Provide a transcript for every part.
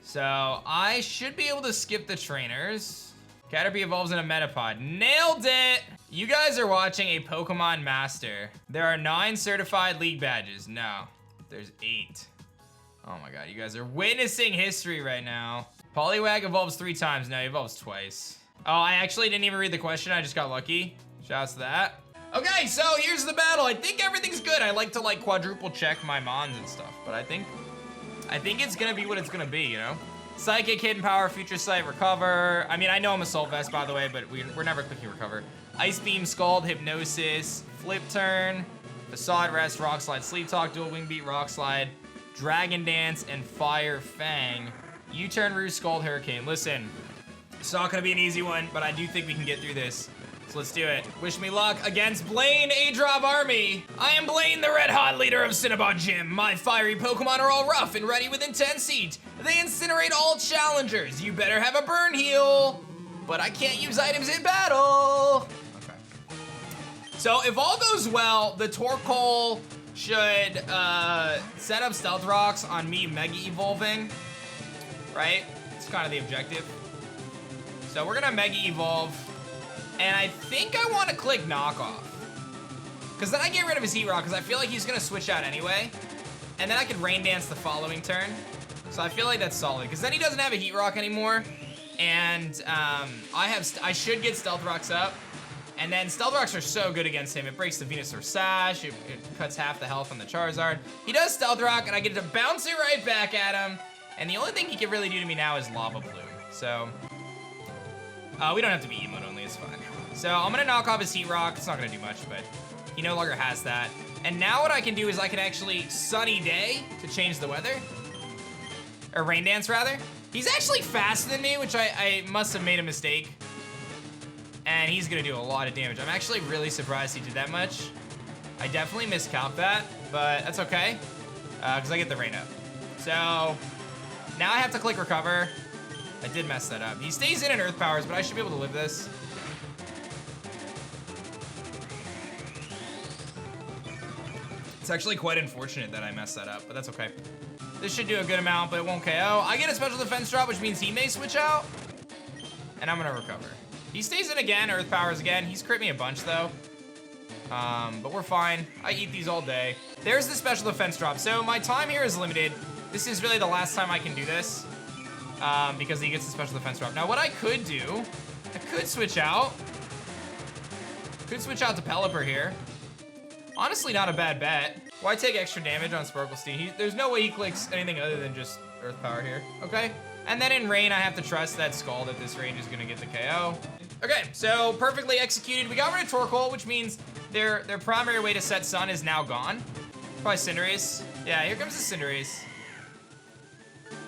So I should be able to skip the trainers. Caterpie evolves in a Metapod. Nailed it! You guys are watching a Pokemon Master. There are 9 certified league badges. No, there's 8. Oh my god, you guys are witnessing history right now. Poliwag evolves 3 times. No, he evolves twice. Oh, I actually didn't even read the question. I just got lucky. Shouts to that. Okay, so here's the battle. I think everything's good. I like to like quadruple check my mons and stuff, but I think it's gonna be what it's gonna be, you know? Psychic, Hidden Power, Future Sight, Recover. I mean, I know I'm Assault Vest, by the way, but we're never clicking Recover. Ice Beam, Scald, Hypnosis, Flip Turn, Facade Rest, Rock Slide, Sleep Talk, Dual Wing Beat, Rock Slide, Dragon Dance, and Fire Fang. U-Turn, Roost, Scald, Hurricane. Listen, it's not gonna be an easy one, but I do think we can get through this. So let's do it. Wish me luck against Blaine, aDrive Army. I am Blaine, the red hot leader of Cinnabon Gym. My fiery Pokemon are all rough and ready with intense heat. They incinerate all challengers. You better have a burn heal. But I can't use items in battle. Okay. So if all goes well, the Torkoal should set up Stealth Rocks on me Mega Evolving, right? It's kind of the objective. So we're gonna Mega Evolve. And I think I want to click Knockoff. Because then I get rid of his Heat Rock, because I feel like he's going to switch out anyway. And then I could Rain Dance the following turn. So I feel like that's solid, because then he doesn't have a Heat Rock anymore. And I should get Stealth Rocks up. And then Stealth Rocks are so good against him. It breaks the Venusaur Sash. It cuts half the health on the Charizard. He does Stealth Rock, and I get to bounce it right back at him. And the only thing he can really do to me now is Lava Plume. So... we don't have to be emote only, it's fine. So I'm gonna knock off his Heat Rock. It's not gonna do much, but he no longer has that. And now what I can do is I can actually Sunny Day to change the weather. Or Rain Dance, rather. He's actually faster than me, which I must have made a mistake. And he's gonna do a lot of damage. I'm actually really surprised he did that much. I definitely miscalced that, but that's okay. Because I get the Rain up. So now I have to click Recover. I did mess that up. He stays in Earth Powers, but I should be able to live this. It's actually quite unfortunate that I messed that up, but that's okay. This should do a good amount, but it won't KO. I get a Special Defense drop, which means he may switch out. And I'm gonna Recover. He stays in again, Earth Powers again. He's crit me a bunch though. But we're fine. I eat these all day. There's the Special Defense drop. So my time here is limited. This is really the last time I can do this. Because he gets the Special Defense drop. Now what I could do, I could switch out. Could switch out to Pelipper here. Honestly, not a bad bet. Why take extra damage on Sparklestein? There's no way he clicks anything other than just Earth Power here. Okay. And then in Rain, I have to trust that Scald at this range is gonna get the KO. Okay, so perfectly executed. We got rid of Torkoal, which means their primary way to set Sun is now gone. Probably Cinderace. Yeah, here comes the Cinderace.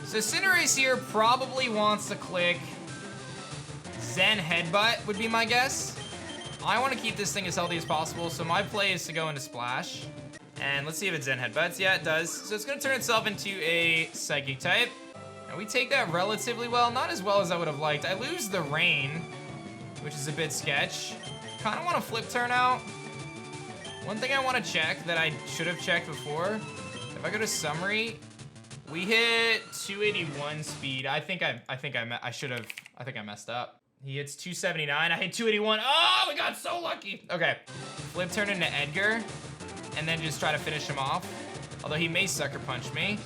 So Cinderace here probably wants to click Zen Headbutt, would be my guess. I want to keep this thing as healthy as possible, so my play is to go into Splash. And let's see if it Zen Headbutts. Yeah, it does. So it's going to turn itself into a Psychic type. And we take that relatively well. Not as well as I would have liked. I lose the Rain, which is a bit sketch. Kind of want to Flip Turn out. One thing I want to check that I should have checked before. If I go to Summary, we hit 281 speed. I think I messed up. He hits 279. I hit 281. Oh, we got so lucky. Okay. Flip Turn into Edgar. And then just try to finish him off. Although he may Sucker Punch me.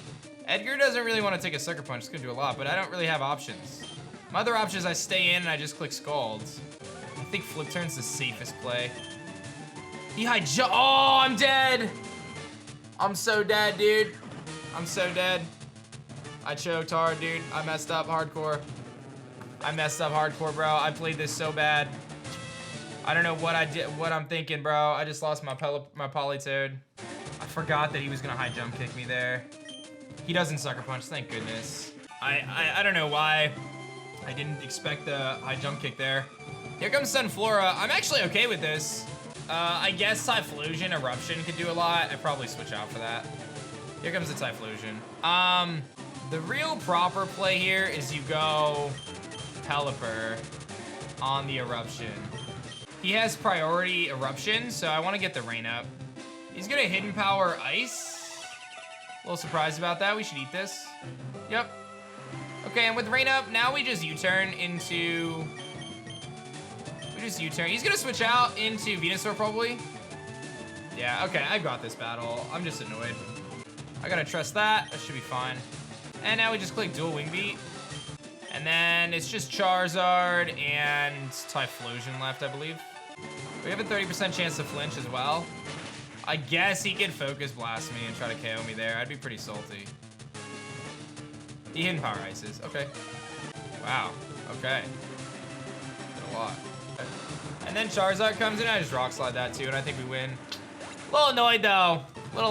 Edgar doesn't really want to take a Sucker Punch. It's going to do a lot, but I don't really have options. My other option is I stay in and I just click Scalds. I think Flip Turn's the safest play. He high jump. Oh, I'm dead. I'm so dead, dude. I'm so dead. I choked hard, dude. I messed up hardcore. I messed up hardcore, bro. I played this so bad. I don't know what I did, what I'm thinking, bro. I just lost my Politoed. I forgot that he was gonna high jump kick me there. He doesn't Sucker Punch, thank goodness. I don't know why I didn't expect the high jump kick there. Here comes Sunflora. I'm actually okay with this. I guess Typhlosion, Eruption could do a lot. I'd probably switch out for that. Here comes the Typhlosion. The real proper play here is you go Pelipper on the Eruption. He has priority Eruption, so I want to get the Rain up. He's gonna hidden power ice. A little surprised about that. We should eat this. Yep. Okay, and with rain up, now we just U-turn into... We just U-turn. He's gonna switch out into Venusaur probably. Yeah, okay, I got this battle. I'm just annoyed. I gotta trust that. That should be fine. And now we just click dual wing beat. And then it's just Charizard and Typhlosion left, I believe. We have a 30% chance to flinch as well. I guess he could focus blast me and try to KO me there. I'd be pretty salty. He hidden power ices. Okay. Wow. Okay. Did a lot. Okay. And then Charizard comes in. I just rock slide that too, and I think we win. A little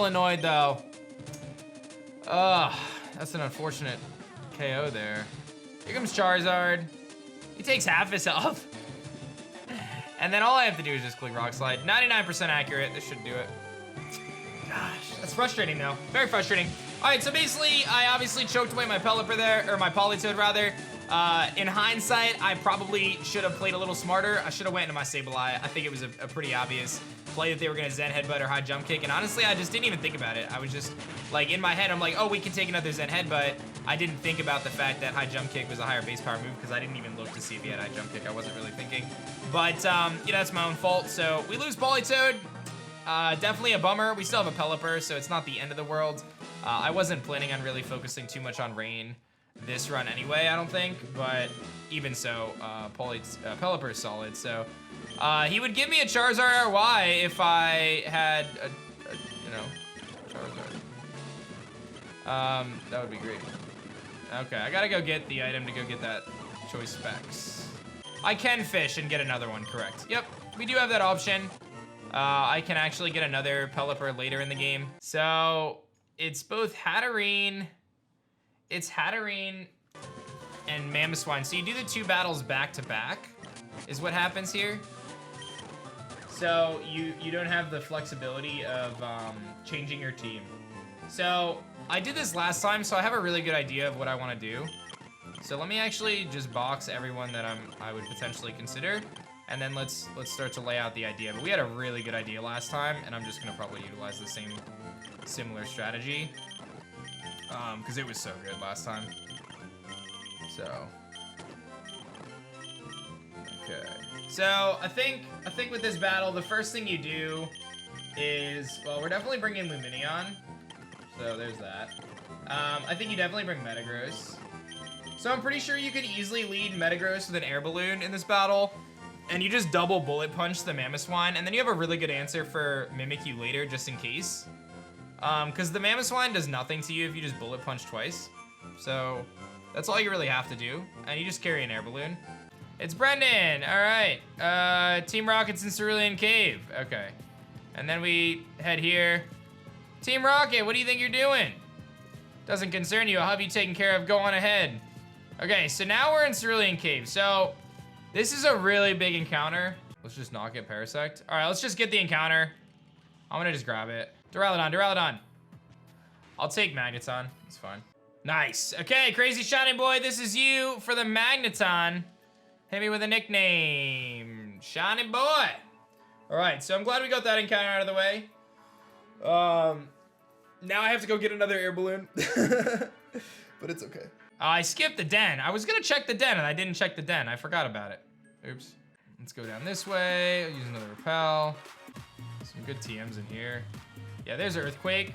annoyed though. Ugh. That's an unfortunate KO there. Here comes Charizard. He takes half his health. And then all I have to do is just click rock slide. 99% accurate. This should do it. Gosh, that's frustrating though. Very frustrating. All right, so basically, I obviously choked away my Pelipper there, or my Politoed rather. In hindsight, I probably should have played a little smarter. I should have went into my Sableye. I think it was a pretty obvious play that they were gonna Zen Headbutt or high jump kick, and honestly, I just didn't even think about it. I was just, like, in my head, I'm like, oh, we can take another Zen Headbutt. I didn't think about the fact that high jump kick was a higher base power move, because I didn't even look to see if he had high jump kick. I wasn't really thinking. But, you know, that's my own fault. So, we lose Politoed. Definitely a bummer. We still have a Pelipper, so it's not the end of the world. I wasn't planning on really focusing too much on rain this run anyway, I don't think, but even so, Pelipper is solid, so he would give me a Charizard RY if I had a you know, Charizard. That would be great. Okay, I gotta go get the item to go get that choice specs. I can fish and get another one, correct. Yep, we do have that option. I can actually get another Pelipper later in the game. So, it's both Hatterene, and Mamoswine. So you do the two battles back to back, is what happens here. So you don't have the flexibility of changing your team. So I did this last time, so I have a really good idea of what I want to do. So let me actually just box everyone that I would potentially consider, and then let's start to lay out the idea. But we had a really good idea last time, and I'm just gonna probably utilize the same similar strategy. Because it was so good last time. So, okay. So I think with this battle, the first thing you do is, well, we're definitely bringing Lumineon. So there's that. I think you definitely bring Metagross. So I'm pretty sure you could easily lead Metagross with an air balloon in this battle, and you just double bullet punch the Mamoswine, and then you have a really good answer for Mimikyu later, just in case. Because the Mamoswine does nothing to you if you just bullet punch twice. So that's all you really have to do. And you just carry an air balloon. It's Brendan, all right. Team Rocket's in Cerulean Cave, okay. And then we head here. Team Rocket, what do you think you're doing? Doesn't concern you, I'll have you taken care of, go on ahead. Okay, so now we're in Cerulean Cave. So this is a really big encounter. Let's just not get Parasect. All right, let's just get the encounter. I'm gonna just grab it. Duraludon. I'll take Magneton, it's fine. Nice, okay, Crazy Shining Boy, this is you for the Magneton. Hit me with a nickname, Shining Boy. All right, so I'm glad we got that encounter out of the way. Now I have to go get another air balloon, but it's okay. I skipped the den. I was gonna check the den and I didn't check the den. I forgot about it. Oops. Let's go down this way. I'll use another repel. Some good TMs in here. Yeah, there's Earthquake.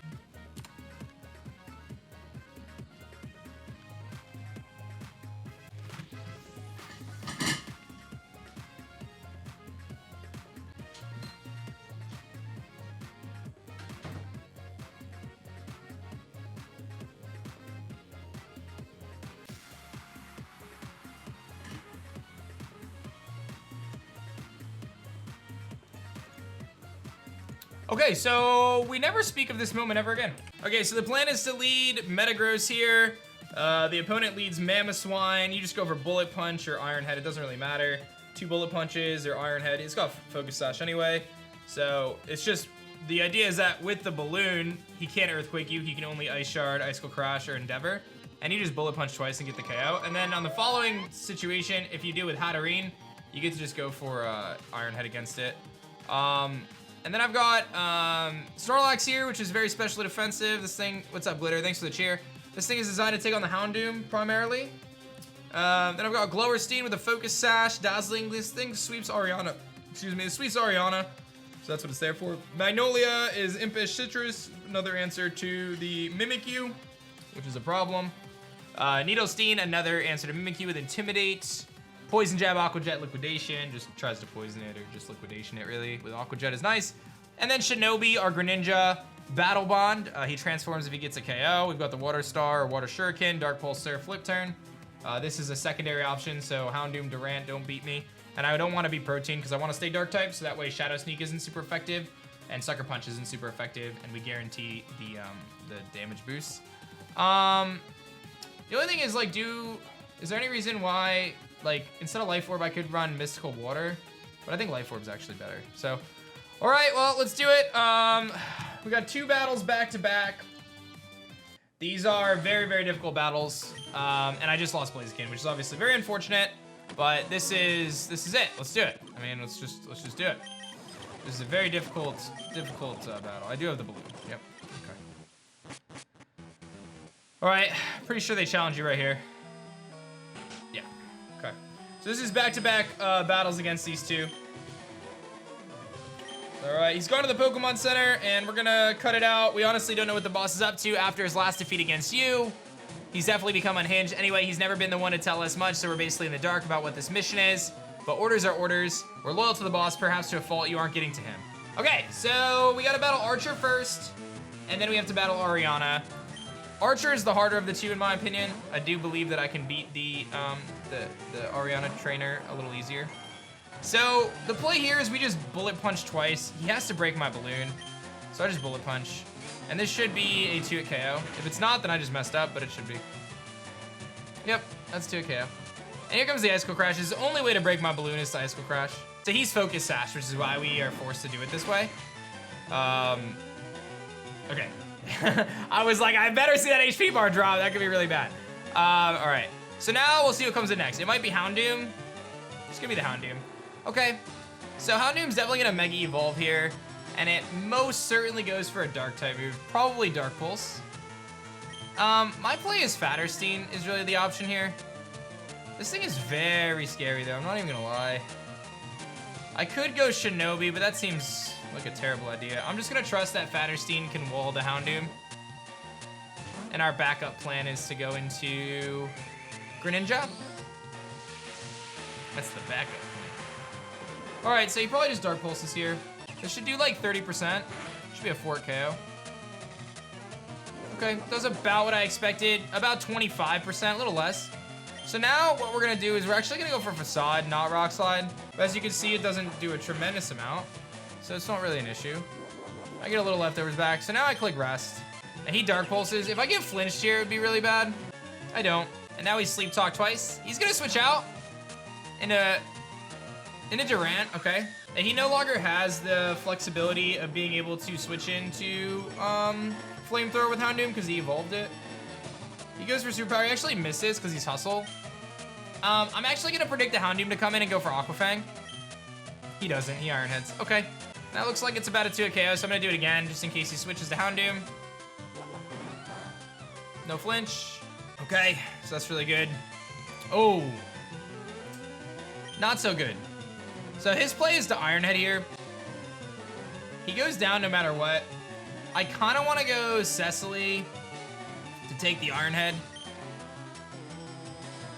Okay, so we never speak of this moment ever again. Okay, so the plan is to lead Metagross here. The opponent leads Mamoswine. You just go for Bullet Punch or Iron Head. It doesn't really matter. 2 Bullet Punches or Iron Head. It's got Focus Sash anyway. So it's just, the idea is that with the balloon, he can't Earthquake you. He can only Ice Shard, Icicle Crash, or Endeavor. And you just Bullet Punch twice and get the KO. And then on the following situation, if you do with Hatterene, you get to just go for Iron Head against it. And then I've got Snorlax here, which is very specially defensive. This thing, what's up, Glitter? Thanks for the cheer. This thing is designed to take on the Houndoom primarily. Then I've got Glowerstein with a Focus Sash, Dazzling. This thing sweeps Ariana. Excuse me, it sweeps Ariana. So that's what it's there for. Magnolia is Impish Citrus, another answer to the Mimikyu, which is a problem. Needlestein, another answer to Mimikyu with Intimidate. Poison Jab, Aqua Jet, Liquidation. Just tries to poison it or just liquidation it really. With Aqua Jet is nice. And then Shinobi, our Greninja, Battle Bond. He transforms if he gets a KO. We've got the Water Star or Water Shuriken, Dark Pulse, Surf, Flip Turn. This is a secondary option, so Houndoom, Durant, don't beat me. And I don't want to be Protein because I want to stay Dark type, so that way Shadow Sneak isn't super effective and Sucker Punch isn't super effective, and we guarantee the damage boost. The only thing is, like, is there any reason why, like, instead of Life Orb, I could run Mystical Water? But I think Life Orb's actually better. So, all right, well, let's do it. We got 2 battles back to back. These are very, very difficult battles. And I just lost Blaziken, which is obviously very unfortunate. But this is it. Let's do it. I mean, let's just do it. This is a very difficult battle. I do have the balloon. Yep. Okay. All right. Pretty sure they challenge you right here. Yeah. Okay. So this is back-to-back battles against these two. All right, he's gone to the Pokemon Center, and we're gonna cut it out. We honestly don't know what the boss is up to after his last defeat against you. He's definitely become unhinged. Anyway, he's never been the one to tell us much, so we're basically in the dark about what this mission is. But orders are orders. We're loyal to the boss, perhaps to a fault you aren't getting to him. Okay, so we gotta battle Archer first, and then we have to battle Ariana. Archer is the harder of the two, in my opinion. I do believe that I can beat the Ariana trainer a little easier. So the play here is we just bullet punch twice. He has to break my balloon, so I just bullet punch. And this should be a 2-hit KO. If it's not, then I just messed up, but it should be. Yep, that's 2-hit KO. And here comes the Icicle Crash. His only way to break my balloon is to Icicle Crash. So he's Focus Sash, which is why we are forced to do it this way. Okay. I was like, I better see that HP bar drop. That could be really bad. All right. So now we'll see what comes in next. It might be Houndoom. It's gonna be the Houndoom. Okay, so Houndoom's definitely gonna Mega Evolve here, and it most certainly goes for a Dark type move, probably Dark Pulse. My play is Fatterstein is really the option here. This thing is very scary though, I'm not even gonna lie. I could go Shinobi, but that seems like a terrible idea. I'm just gonna trust that Fatterstein can wall the Houndoom. And our backup plan is to go into Greninja. That's the backup. All right, so he probably just Dark Pulses here. This should do like 30%. Should be a 4 KO. Okay, that was about what I expected. About 25%, a little less. So now what we're gonna do is we're actually gonna go for Facade, not Rock Slide. But as you can see, it doesn't do a tremendous amount. So it's not really an issue. I get a little leftovers back. So now I click Rest. And he Dark Pulses. If I get flinched here, it would be really bad. I don't. And now he's Sleep Talk twice. He's gonna switch out into Durant, okay. And he no longer has the flexibility of being able to switch into Flamethrower with Houndoom because he evolved it. He goes for Superpower, he actually misses because he's Hustle. I'm actually gonna predict the Houndoom to come in and go for Aquafang. He doesn't, he Iron Heads. Okay, that looks like it's about a 2-hit KO, so I'm gonna do it again just in case he switches to Houndoom. No flinch. Okay, so that's really good. Oh, not so good. So his play is to Iron Head here. He goes down no matter what. I kind of want to go Cecily to take the Iron Head.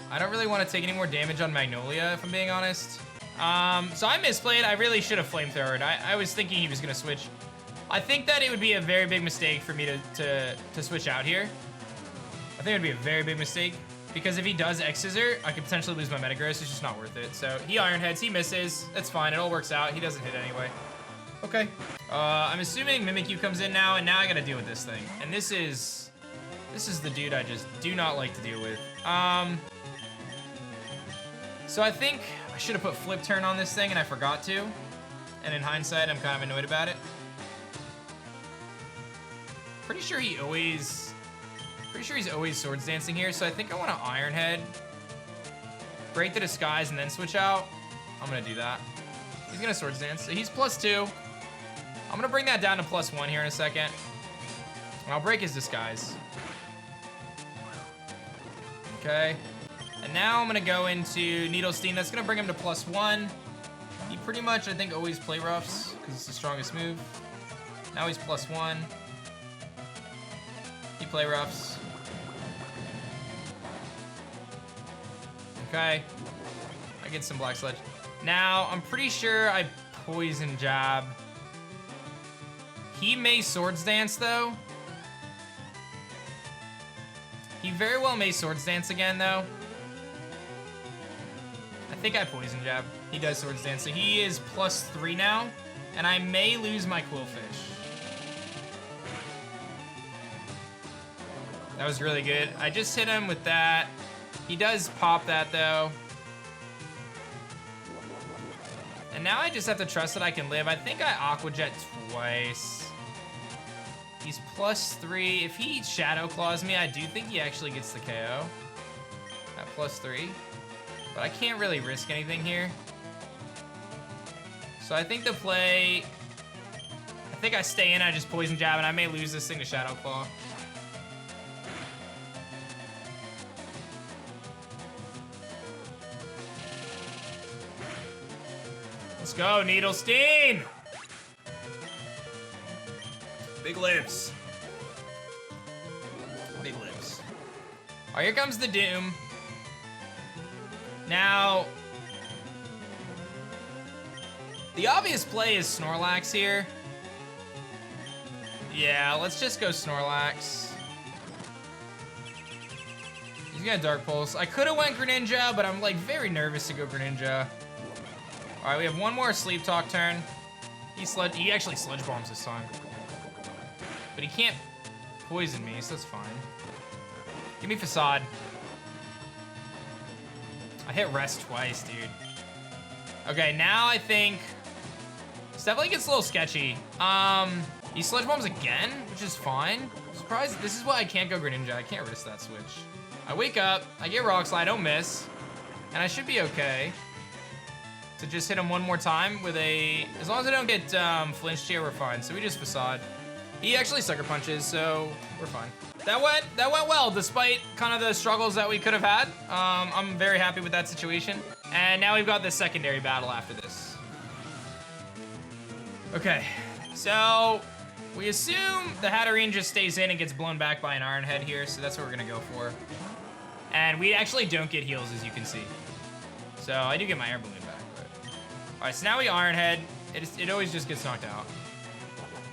I don't really want to take any more damage on Magnolia, if I'm being honest. So I misplayed. I really should have Flamethrowered. I was thinking he was going to switch. I think that it would be a very big mistake for me to switch out here. I think it would be a very big mistake. Because if he does X-Scissor, I could potentially lose my Metagross. It's just not worth it. So he Iron Heads, he misses. That's fine, it all works out. He doesn't hit anyway. Okay. I'm assuming Mimikyu comes in now, and now I gotta deal with this thing. And this is the dude I just do not like to deal with. So I think I should have put Flip Turn on this thing, and I forgot to. And in hindsight, I'm kind of annoyed about it. Pretty sure he's always Swords Dancing here, so I think I want to Iron Head, break the Disguise, and then switch out. I'm gonna do that. He's gonna Swords Dance, so he's +2. I'm gonna bring that down to +1 here in a second. And I'll break his disguise. Okay. And now I'm gonna go into Needlestein. That's gonna bring him to +1. He pretty much, I think, always play roughs because it's the strongest move. Now he's +1. He play roughs. Okay. I get some Black Sledge. Now, I'm pretty sure I Poison Jab. He may Swords Dance, though. He very well may Swords Dance again, though. I think I Poison Jab. He does Swords Dance, so he is +3 now, and I may lose my Quillfish. That was really good. I just hit him with that. He does pop that, though. And now I just have to trust that I can live. I think I Aqua Jet twice. He's +3. If he Shadow Claws me, I do think he actually gets the KO at +3. But I can't really risk anything here. So I think the play, I think I stay in, I just Poison Jab, and I may lose this thing to Shadow Claw. Let's go, Needlestein! Big lips. Big lips. All right, here comes the Doom. Now, the obvious play is Snorlax here. Yeah, let's just go Snorlax. He's got Dark Pulse. I could have went Greninja, but I'm like very nervous to go Greninja. All right, we have one more Sleep Talk turn. He actually Sludge Bombs this time. But he can't poison me, so that's fine. Give me Facade. I hit Rest twice, dude. Okay, now I think this definitely gets a little sketchy. He Sludge Bombs again, which is fine. I'm surprised. This is why I can't go Greninja. I can't risk that switch. I wake up, I get Rock Slide, I don't miss, and I should be okay. To just hit him one more time with a, as long as I don't get flinched here, we're fine. So we just Facade. He actually Sucker Punches, so we're fine. That went well, despite kind of the struggles that we could have had. I'm very happy with that situation. And now we've got the secondary battle after this. Okay, so we assume the Hatterene just stays in and gets blown back by an Iron Head here, so that's what we're gonna go for. And we actually don't get heals, as you can see. So I do get my Air Balloon back, but. All right, so now we Iron Head. It always just gets knocked out.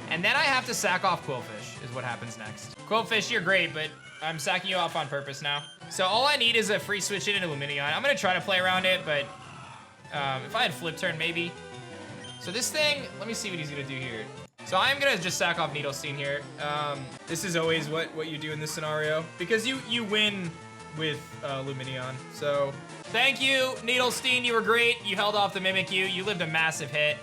And then I have to sack off Quillfish, is what happens next. Quillfish, you're great, but I'm sacking you off on purpose now. So all I need is a free switch into Lumineon. I'm gonna try to play around it, but if I had Flip Turn, maybe. So this thing, let me see what he's gonna do here. So I'm gonna just sack off Needlestein here. This is always what you do in this scenario, because you win with Lumineon. So thank you, Needlestein, you were great. You held off the Mimikyu, you lived a massive hit.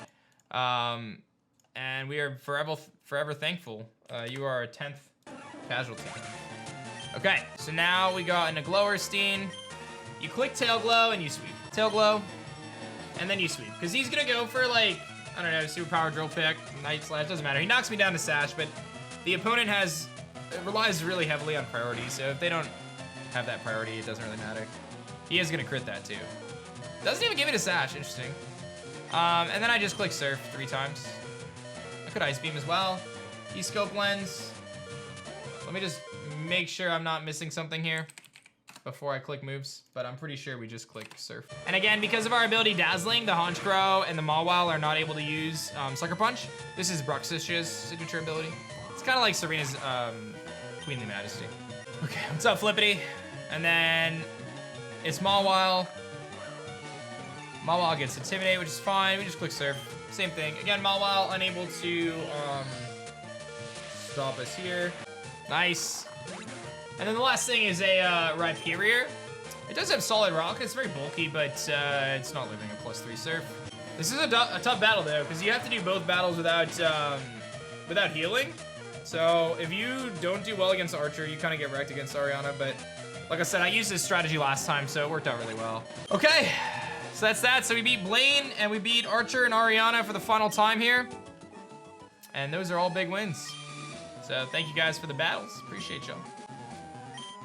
And we are forever thankful. You are our 10th casualty. Okay, so now we got into Glowerstein. You click Tail Glow and you sweep. Tail Glow, and then you sweep. Because he's gonna go for like, I don't know, Superpower Drill Pick, Night Slash, doesn't matter. He knocks me down to Sash, but the opponent relies really heavily on priority, so if they don't have that priority, it doesn't really matter. He is gonna crit that too. Doesn't even give it a Sash, interesting. And then I just click Surf 3 times. I could Ice Beam as well. E-Scope Lens. Let me just make sure I'm not missing something here before I click moves, but I'm pretty sure we just click Surf. And again, because of our ability Dazzling, the Honchkrow and the Mawile are not able to use Sucker Punch. This is Bruxish's signature ability. It's kind of like Serena's Queenly Majesty. Okay, what's up, Flippity? And then it's Mawile. Mawile gets Intimidate, which is fine. We just click Surf. Same thing. Again, Mawile unable to stop us here. Nice. And then the last thing is a Rhyperior. It does have Solid Rock. It's very bulky, but it's not living a +3 Surf. This is a tough battle, though, because you have to do both battles without healing. So if you don't do well against Archer, you kind of get wrecked against Ariana. But like I said, I used this strategy last time, so it worked out really well. Okay. So that's that. So we beat Blaine and we beat Archer and Ariana for the final time here. And those are all big wins. So thank you guys for the battles. Appreciate y'all.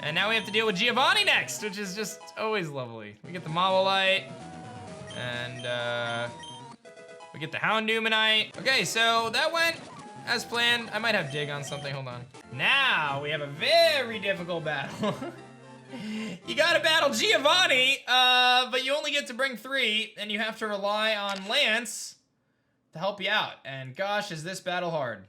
And now we have to deal with Giovanni next, which is just always lovely. We get the Mawalite, and we get the Houndumanite. Okay, so that went as planned. I might have dig on something, hold on. Now we have a very difficult battle. You gotta battle Giovanni, but you only get to bring 3, and you have to rely on Lance to help you out. And gosh, is this battle hard.